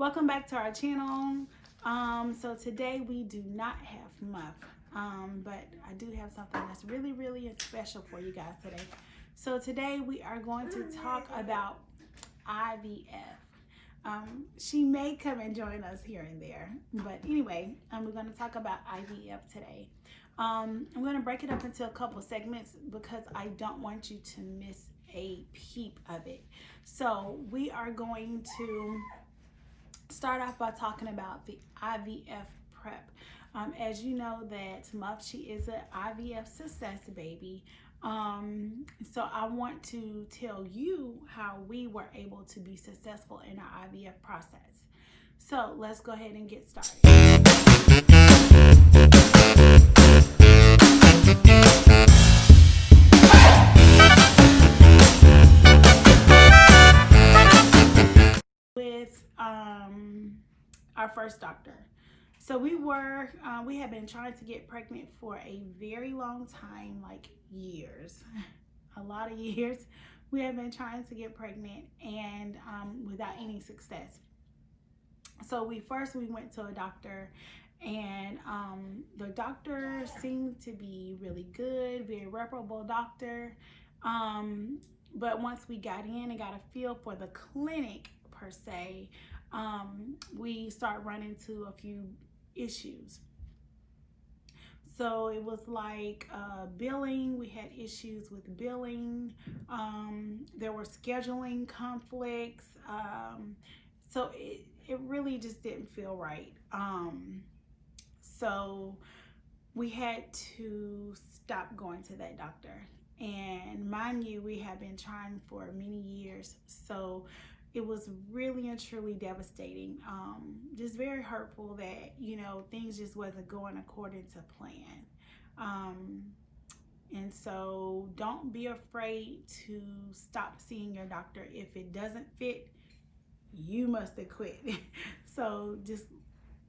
Welcome back to our channel. So today we do not have Muff, but I do have something that's really special for you guys today. So today we are going to talk about IVF. She may come and join us here and there, but anyway, we're going to talk about IVF today. I'm going to break it up into a couple segments because I don't want you to miss a peep of it. So we are going to start off by talking about the IVF prep. As you know that Muff, she is an IVF success baby. So I want to tell you how we were able to be successful in our IVF process. So let's go ahead and get started. With our first doctor. So we have been trying to get pregnant for a very long time, like years, a lot of years. We have been trying to get pregnant and without any success. So we went to a doctor, and the doctor seemed to be really good, very reputable doctor. But once we got in and got a feel for the clinic per se, we started running into a few issues. So it was like billing. We had issues with billing. There were scheduling conflicts. So it really just didn't feel right. So we had to stop going to that doctor. And mind you, we have been trying for many years. So it was really and truly devastating. Just very hurtful that, things just wasn't going according to plan. And so don't be afraid to stop seeing your doctor. If it doesn't fit, you must have quit. So just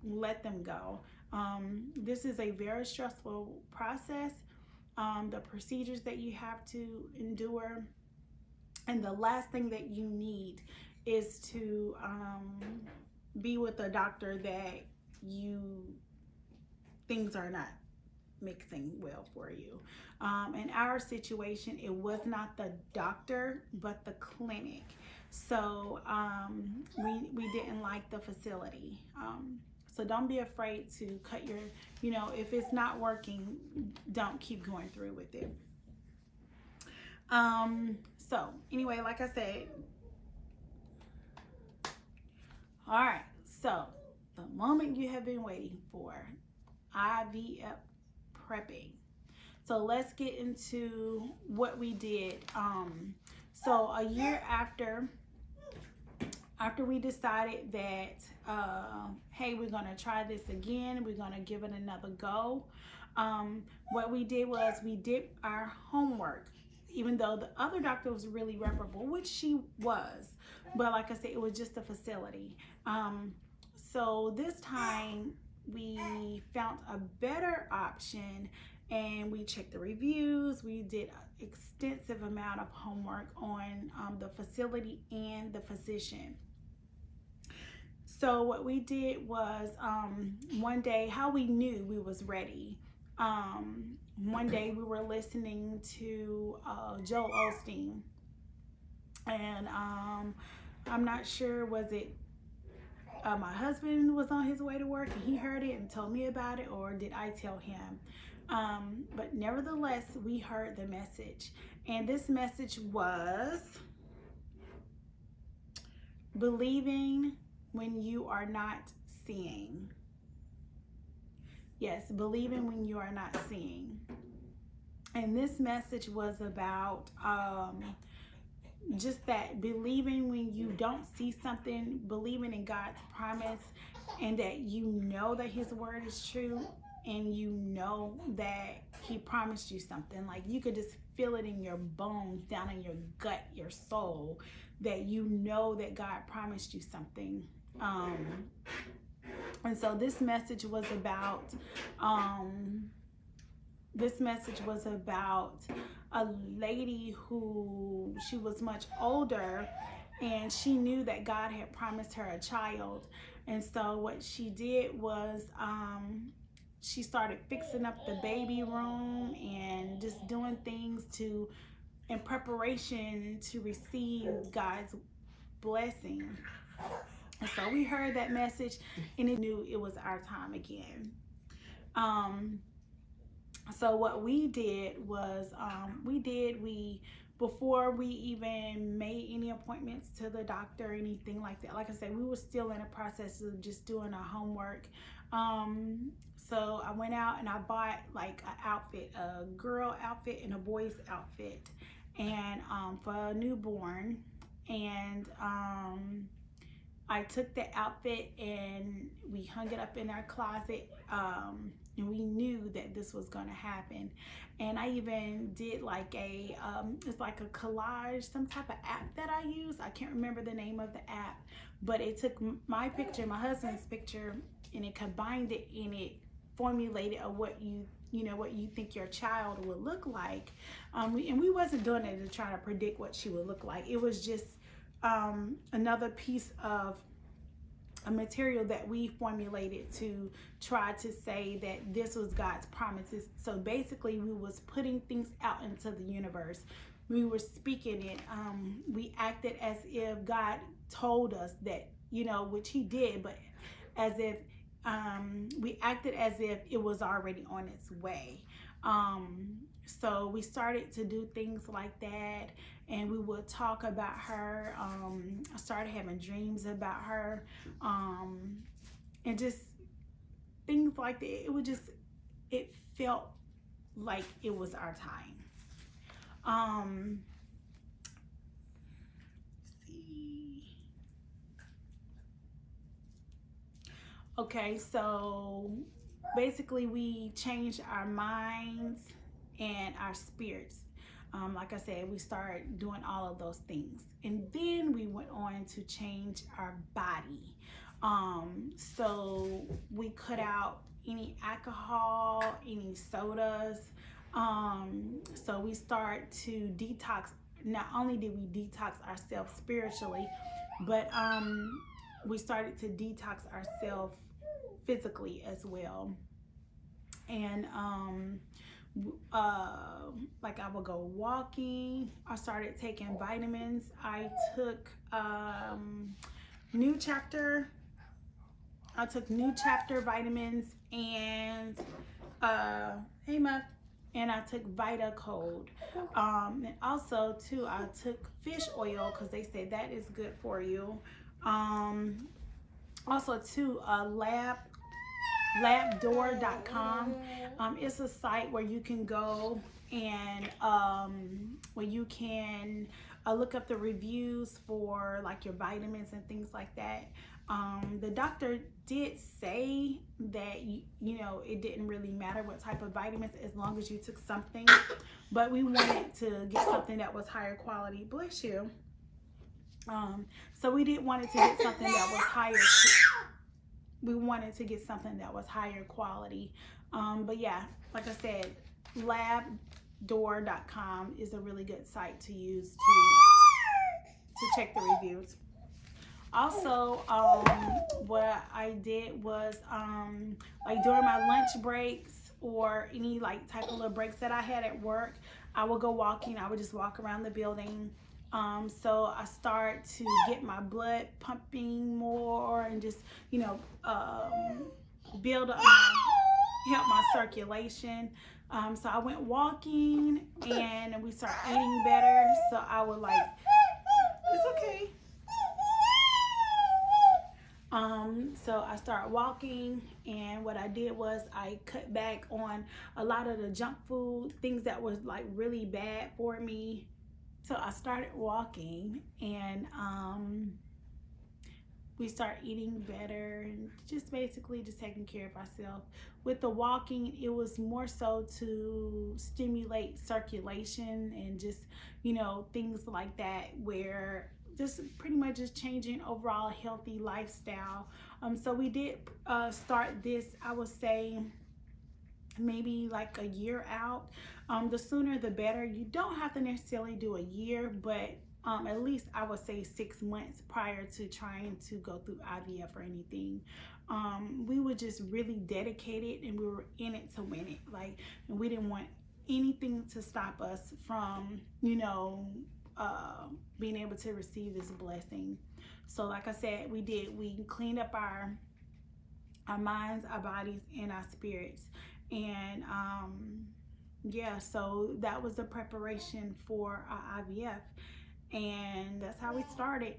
let them go. This is a very stressful process. The procedures that you have to endure. And the last thing that you need is to be with a doctor that things are not mixing well for you. In our situation, it was not the doctor, but the clinic. So we didn't like the facility. So don't be afraid to cut your, if it's not working, don't keep going through with it. So anyway, like I said, all right, so the moment you have been waiting for, IVF prepping. So let's get into what we did. So a year after we decided that, hey, we're gonna try this again, we're gonna give it another go. What we did was we did our homework, even though the other doctor was really reputable, which she was. But like I said, it was just a facility. So this time we found a better option, and we checked the reviews. We did an extensive amount of homework on the facility and the physician. So what we did was, one day, how we knew we was ready. One day we were listening to Joel Osteen, and I'm not sure, was it my husband was on his way to work and he heard it and told me about it, or did I tell him? But nevertheless, we heard the message, and this message was believing when you are not seeing. Yes, believing when you are not seeing. And this message was about just that, believing when you don't see something, believing in God's promise, and that you know that his word is true, and you know that he promised you something. Like you could just feel it in your bones, down in your gut, your soul, that you know that God promised you something. And so this message was about a lady who, she was much older, and she knew that God had promised her a child. And so what she did was she started fixing up the baby room and just doing things in preparation to receive God's blessing. And so we heard that message, and it knew it was our time again. So what we did was before we even made any appointments to the doctor or anything like that, like I said, we were still in the process of just doing our homework. So I went out and I bought like an outfit, a girl outfit and a boy's outfit, and for a newborn. And I took the outfit and we hung it up in our closet, and we knew that this was going to happen. And I even did like it's like a collage, some type of app that I use. I can't remember the name of the app, but it took my picture, my husband's picture, and it combined it, and it formulated what you think your child would look like. And we wasn't doing it to try to predict what she would look like. It was just another piece of a material that we formulated to try to say that this was God's promises. So basically we was putting things out into the universe. We were speaking it. We acted as if God told us that, which he did, but as if we acted as if it was already on its way. So we started to do things like that, and we would talk about her. I started having dreams about her, and just things like that. It felt like it was our time. Let's see. Okay, so basically we changed our minds and our spirits. Like I said, we started doing all of those things, and then we went on to change our body. So we cut out any alcohol, any sodas. So we start to detox. Not only did we detox ourselves spiritually, but we started to detox ourselves physically as well. And like I would go walking. I started taking vitamins. I took New Chapter. I took New Chapter vitamins, and hey Muff, and I took Vitacold. And also too, I took fish oil because they say that is good for you. Also too, labdoor.com. It's a site where you can go and where you can look up the reviews for like your vitamins and things like that. The doctor did say that it didn't really matter what type of vitamins as long as you took something, but we wanted to get something that was higher quality. Bless you. So we did wanted to get something that was higher. We wanted to get something that was higher quality. But yeah, like I said, labdoor.com is a really good site to use to check the reviews. Also, what I did was like during my lunch breaks or any like type of little breaks that I had at work, I would go walking. I would just walk around the building. So I start to get my blood pumping more and just, build up help my circulation. So I went walking and we started eating better. So I would it's okay. So I started walking, and what I did was I cut back on a lot of the junk food, things that was like really bad for me. So I started walking, and we started eating better and just basically just taking care of ourselves. With the walking, it was more so to stimulate circulation and just, things like that, where just pretty much just changing overall healthy lifestyle. So we did start this, I would say, maybe like a year out. The sooner the better. You don't have to necessarily do a year, but at least I would say 6 months prior to trying to go through IVF or anything. We were just really dedicated, and we were in it to win it. Like, and we didn't want anything to stop us from, you know, being able to receive this blessing. So like I said, we cleaned up our minds, our bodies, and our spirits. And yeah, so that was the preparation for our IVF, and that's how we started.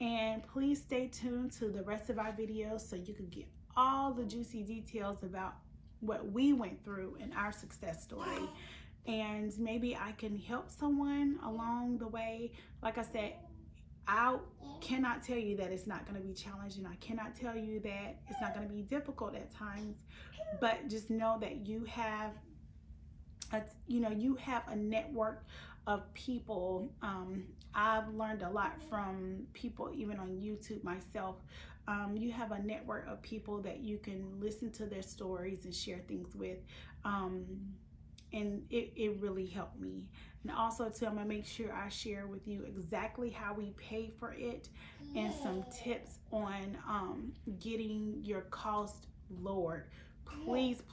And please stay tuned to the rest of our videos so you can get all the juicy details about what we went through in our success story. And maybe I can help someone along the way. Like I said, I cannot tell you that it's not going to be challenging. I cannot tell you that it's not going to be difficult at times, but just know that you have a network of people. I've learned a lot from people, even on YouTube myself. You have a network of people that you can listen to their stories and share things with. And it really helped me. And also too, I'm gonna make sure I share with you exactly how we pay for it and some tips on getting your cost lowered. Please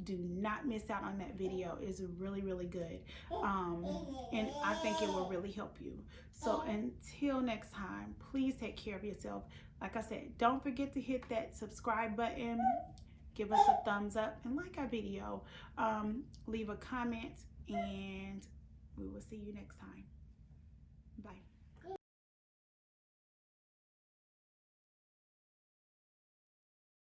do not miss out on that video. It's really good, and I think it will really help you. So until next time, please take care of yourself. Like I said, don't forget to hit that subscribe button, give us a thumbs up, and like our video. Leave a comment, and we will see you next time. Bye.